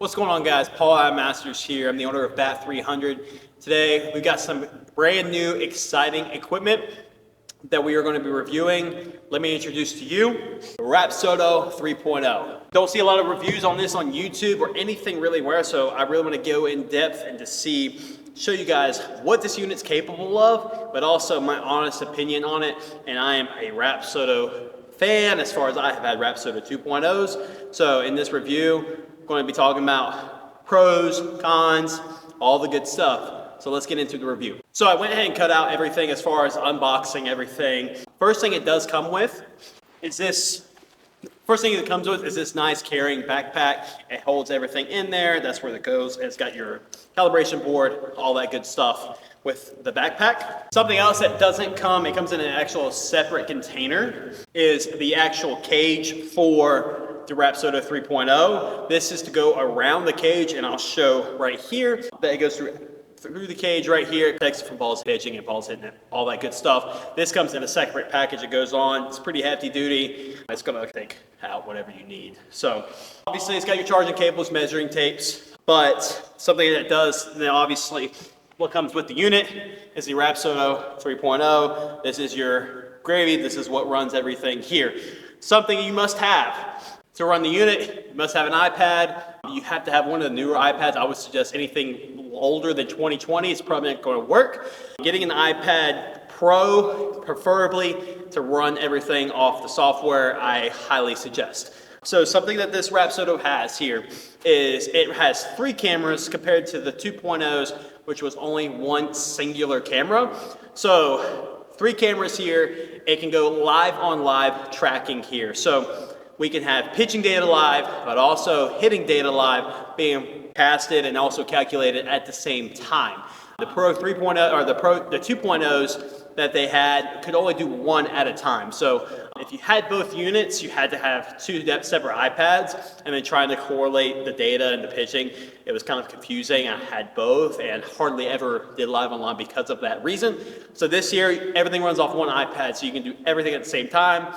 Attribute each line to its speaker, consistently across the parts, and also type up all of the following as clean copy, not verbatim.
Speaker 1: What's going on, guys? Paul Masters here. I'm the owner of Bat 300. Today we've got some brand new exciting equipment that we are going to be reviewing. Let me introduce to you Rapsodo 3.0. Don't see a lot of reviews on this on YouTube or anything really rare, so I really want to go in depth and to show you guys what this unit's capable of, but also my honest opinion on it. And I am a Rapsodo fan as far as I have had Rapsodo 2.0s. So in this review, I'm going to be talking about pros, cons, all the good stuff. So let's get into the review. So I went ahead and cut out everything as far as unboxing everything. First thing it does come with is this. First thing it comes with is this nice carrying backpack. It holds everything in there. That's where it goes. It's got your calibration board, all that good stuff with the backpack. Something else that doesn't come, it comes in an actual separate container, is the actual cage for the Rapsodo 3.0. This is to go around the cage, and I'll show right here that it goes through the cage right here. It protects it from balls pitching and balls hitting it, all that good stuff. This comes in a separate package. It goes on. It's pretty hefty duty. It's gonna take out whatever you need. So obviously it's got your charging cables, measuring tapes, but something that does, then obviously what comes with the unit is the Rapsodo 3.0. This is your gravy. This is what runs everything here. Something you must have to run the unit. You must have an iPad. You have to have one of the newer iPads. I would suggest anything older than 2020 is probably not going to work. Getting an iPad Pro, preferably, to run everything off the software, I highly suggest. So something that this Rapsodo has here is it has 3 cameras compared to the 2.0s, which was only one singular camera. So 3 cameras here. It can go live on live tracking here. So we can have pitching data live, but also hitting data live being casted and also calculated at the same time. The Pro 3.0 or the 2.0s that they had could only do one at a time. So if you had both units, you had to have 2 separate iPads, and then trying to correlate the data and the pitching, it was kind of confusing. I had both and hardly ever did live online because of that reason. So this year, everything runs off one iPad, so you can do everything at the same time.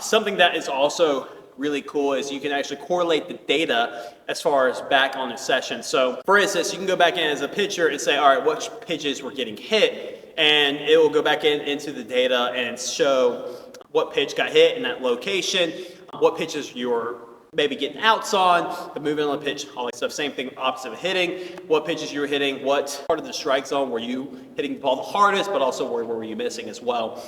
Speaker 1: Something that is also really cool is you can actually correlate the data as far as back on the session. So for instance, you can go back in as a pitcher and say, all right, which pitches were getting hit, and it will go back into the data and show what pitch got hit in that location, what pitches you're maybe getting outs on, the movement on the pitch, all that stuff. Same thing, opposite of hitting, what pitches you were hitting, what part of the strike zone were you hitting the ball the hardest, but also where were you missing as well.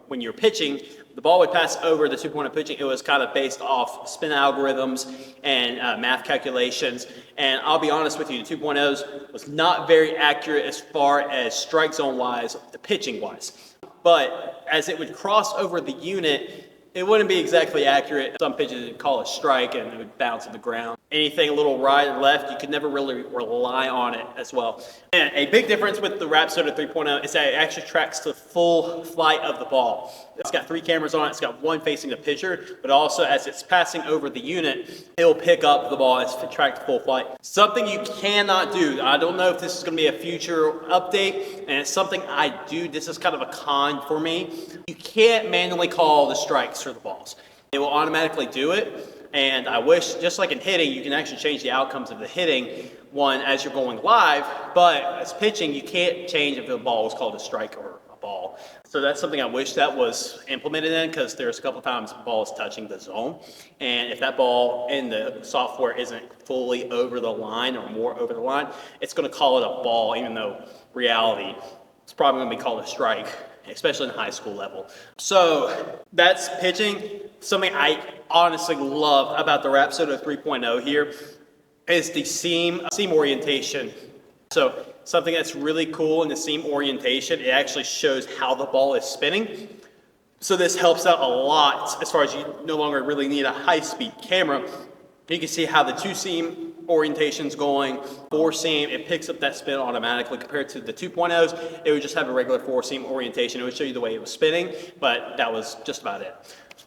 Speaker 1: When you're pitching, the ball would pass over the 2.0 pitching. It was kind of based off spin algorithms and math calculations. And I'll be honest with you, the 2.0s was not very accurate as far as strike zone wise, the pitching wise. But as it would cross over the unit, it wouldn't be exactly accurate. Some pitches would call a strike and it would bounce to the ground. Anything a little right or left, you could never really rely on it as well. And a big difference with the Rapsodo 3.0 is that it actually tracks the full flight of the ball. It's got 3 cameras on it. It's got one facing the pitcher, but also as it's passing over the unit, it'll pick up the ball as it tracks full flight. Something you cannot do. I don't know if this is going to be a future update, and it's something I do. This is kind of a con for me. You can't manually call the strikes for the balls. It will automatically do it. And I wish, just like in hitting, you can actually change the outcomes of the hitting one as you're going live, but as pitching, you can't change if the ball was called a strike or a ball. So that's something I wish that was implemented in, because there's a couple times the ball is touching the zone. And if that ball in the software isn't fully over the line or more over the line, it's going to call it a ball, even though reality, it's probably going to be called a strike, especially in high school level. So that's pitching. Something I honestly love about the Rapsodo 3.0 here is the seam orientation. So something that's really cool in the seam orientation, it actually shows how the ball is spinning. So this helps out a lot as far as you no longer really need a high-speed camera. You can see how the 2 seam orientation's going. 4 seam, it picks up that spin automatically. Compared to the 2.0s, it would just have a regular 4 seam orientation. It would show you the way it was spinning, but that was just about it.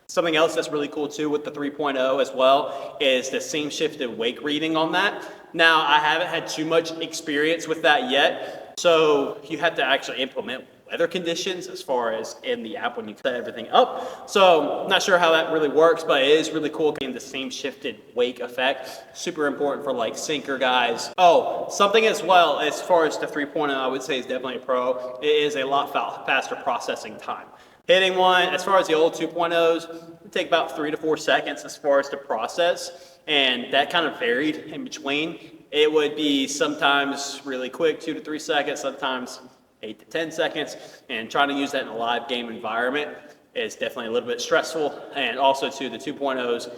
Speaker 1: Something else that's really cool too with the 3.0 as well is the seam shifted wake reading on that. Now, I haven't had too much experience with that yet, so you have to actually implement weather conditions as far as in the app when you set everything up. So I'm not sure how that really works, but it is really cool getting the same shifted wake effect. Super important for like sinker guys. Oh, something as well as far as the 3.0, I would say is definitely a pro. It is a lot faster processing time. Hitting one, as far as the old 2.0s, it would take about 3 to 4 seconds as far as the process, and that kind of varied in between. It would be sometimes really quick, 2 to 3 seconds, sometimes 8 to 10 seconds, and trying to use that in a live game environment is definitely a little bit stressful. And also too, the 2.0s,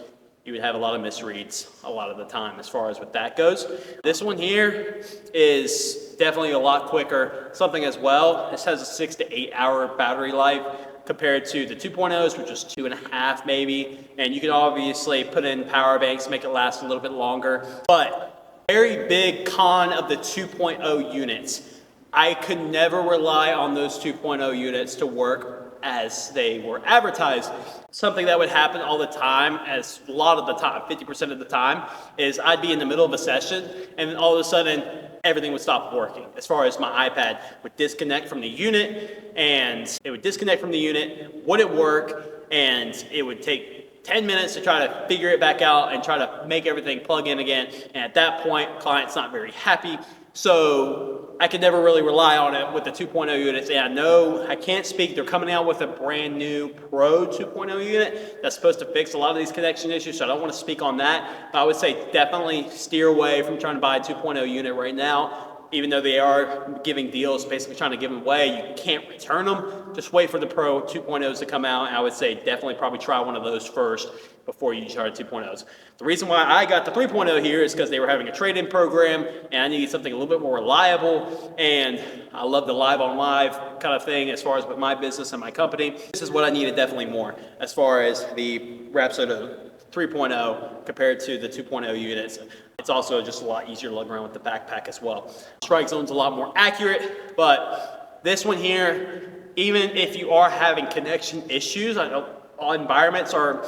Speaker 1: you would have a lot of misreads a lot of the time as far as what that goes. This one here is definitely a lot quicker. Something as well, this has a 6 to 8 hour battery life compared to the 2.0s, which is 2.5 maybe. And you can obviously put in power banks to make it last a little bit longer. But very big con of the 2.0 units. I could never rely on those 2.0 units to work as they were advertised. Something that would happen all the time, as a lot of the time, 50% of the time, is I'd be in the middle of a session and then all of a sudden everything would stop working. As far as my iPad would disconnect from the unit, and it would disconnect from the unit, wouldn't work, and it would take 10 minutes to try to figure it back out and try to make everything plug in again. And at that point, client's not very happy. So I could never really rely on it with the 2.0 units. And I know I can't speak. They're coming out with a brand new Pro 2.0 unit that's supposed to fix a lot of these connection issues. So I don't want to speak on that. But I would say definitely steer away from trying to buy a 2.0 unit right now. Even though they are giving deals, basically trying to give them away, you can't return them. Just wait for the Pro 2.0s to come out. And I would say definitely probably try one of those first before you try 2.0s. The reason why I got the 3.0 here is because they were having a trade-in program and I needed something a little bit more reliable. And I love the live on live kind of thing as far as with my business and my company. This is what I needed definitely more as far as the Rapsodo 3.0 compared to the 2.0 units. It's also just a lot easier to lug around with the backpack as well. Strike zone's a lot more accurate, but this one here, even if you are having connection issues, I know the environments are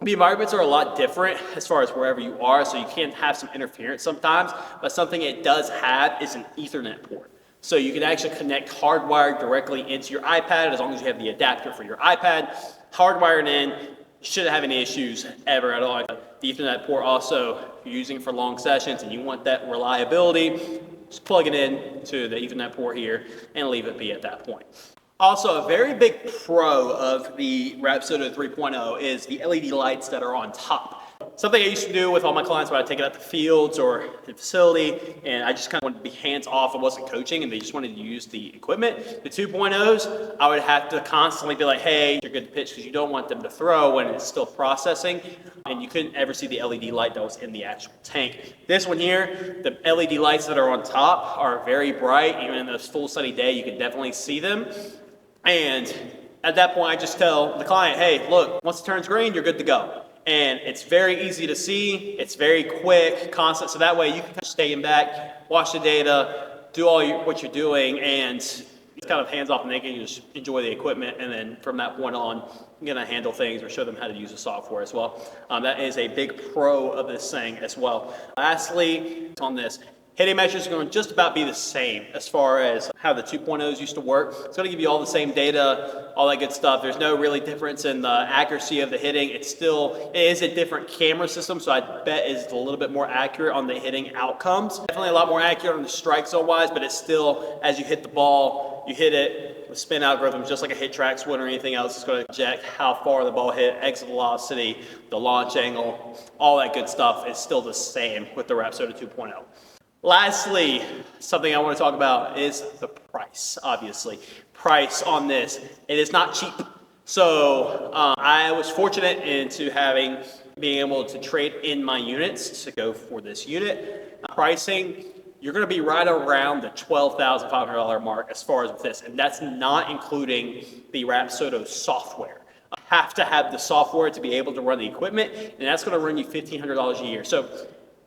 Speaker 1: a lot different as far as wherever you are, so you can have some interference sometimes, but something it does have is an Ethernet port. So you can actually connect hardwired directly into your iPad as long as you have the adapter for your iPad, hardwired in. Shouldn't have any issues ever at all. The Ethernet port also, if you're using it for long sessions and you want that reliability, just plug it in to the Ethernet port here and leave it be at that point. Also, a very big pro of the Rapsodo 3.0 is the LED lights that are on top. Something I used to do with all my clients when I take it out to fields or the facility, and I just kind of wanted to be hands off. I wasn't coaching, and they just wanted to use the equipment. The 2.0s, I would have to constantly be like, hey, you're good to pitch, because you don't want them to throw when it's still processing, and you couldn't ever see the LED light that was in the actual tank. This one here, the LED lights that are on top are very bright. Even in a full sunny day, you can definitely see them. And at that point, I just tell the client, hey, look, once it turns green, you're good to go. And it's very easy to see, it's very quick, constant, so that way you can kind of stay in back, watch the data, do what you're doing, and it's kind of hands off and they can just enjoy the equipment, and then from that point on, you're gonna handle things or show them how to use the software as well. That is a big pro of this thing as well. Lastly, on this, hitting measures are going to just about be the same as far as how the 2.0s used to work. It's going to give you all the same data, all that good stuff. There's no really difference in the accuracy of the hitting. It is a different camera system, so I bet it's a little bit more accurate on the hitting outcomes. Definitely a lot more accurate on the strike zone wise, but it's still, as you hit the ball, you hit it with spin algorithms, just like a hit track swing or anything else. It's going to project how far the ball hit, exit velocity, the launch angle, all that good stuff is still the same with the Rapsodo 2.0. Lastly, something I want to talk about is the price, obviously. Price on this. It is not cheap. So I was fortunate into being able to trade in my units to go for this unit. Pricing, you're going to be right around the $12,500 mark as far as this. And that's not including the Rapsodo software. You have to have the software to be able to run the equipment, and that's going to run you $1,500 a year. So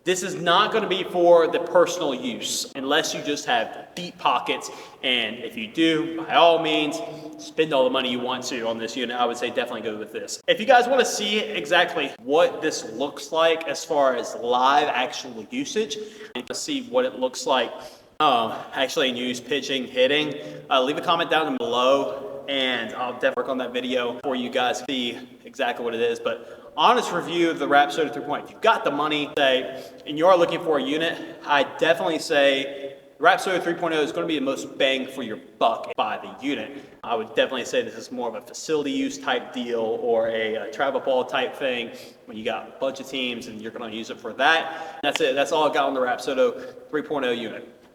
Speaker 1: this is not going to be for the personal use unless you just have deep pockets. And if you do, by all means, spend all the money you want to on this unit. I would say definitely go with this. If you guys want to see exactly what this looks like as far as live actual usage and to see what it looks like actually use pitching, hitting, leave a comment down below and I'll definitely work on that video for you guys to see exactly what it is. But honest review of the Rapsodo 3.0. If you've got the money, and you are looking for a unit, I definitely say the Rapsodo 3.0 is going to be the most bang for your buck by the unit. I would definitely say this is more of a facility use type deal or a travel ball type thing when you got a bunch of teams and you're going to use it for that. That's it. That's all I got on the Rapsodo 3.0 unit.